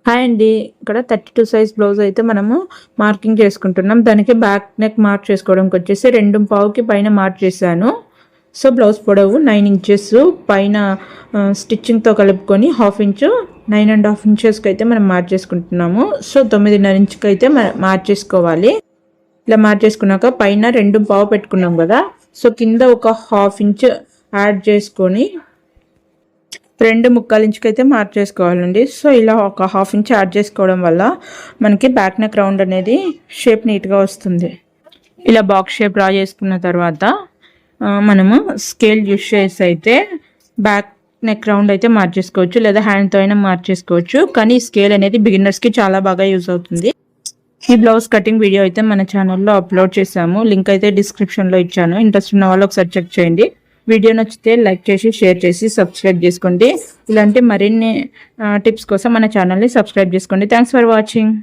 Hi అండి. ఇక్కడ 32 size blouse అయితే మనము మార్కింగ్ చేసుకుంటున్నాం. దానికి బ్యాక్ నెక్ మార్క్ చేసుకోవడానికి వచ్చేసి 2.5కి పైన మార్క్ చేశాను. సో బ్లౌజ్ పొడవు 9 ఇంచెస్, పైన స్టిచ్చింగ్తో కలుపుకొని 1/2 ఇంచు 9.5 ఇంచెస్కి అయితే మనం మార్క్ చేసుకుంటున్నాము. సో 9.5 ఇంచుకి అయితే మార్క్ చేసుకోవాలి. ఇలా మార్క్ చేసుకున్నాక పైన 2.5 పెట్టుకున్నాం కదా, సో కింద ఒక 1/2 ఇంచు యాడ్ చేసుకొని 2.75 ఇంచుకి అయితే మార్క్ చేసుకోవాలండి. సో ఇలా ఒక 1/2 ఇంచ్ యాడ్ చేసుకోవడం వల్ల మనకి బ్యాక్ నెక్ రౌండ్ అనేది షేప్ నీట్గా వస్తుంది. ఇలా బాక్స్ షేప్ డ్రా చేసుకున్న తర్వాత మనము స్కేల్ యూస్ చేసి అయితే బ్యాక్ నెక్ రౌండ్ అయితే మార్క్ చేసుకోవచ్చు, లేదా హ్యాండ్తో అయినా మార్క్ చేసుకోవచ్చు. కానీ ఈ స్కేల్ అనేది బిగినర్స్కి చాలా బాగా యూజ్ అవుతుంది. ఈ బ్లౌజ్ కటింగ్ వీడియో అయితే మన ఛానల్లో అప్లోడ్ చేసాము. లింక్ అయితే డిస్క్రిప్షన్లో ఇచ్చాను. ఇంట్రెస్ట్ ఉన్న వాళ్ళు ఒకసారి చెక్ చేయండి. వీడియో నచ్చితే లైక్ చేసి షేర్ చేసి సబ్స్క్రైబ్ చేసుకోండి. ఇలాంటి మరిన్ని టిప్స్ కోసం మన ఛానల్ని సబ్స్క్రైబ్ చేసుకోండి. Thanks for watching.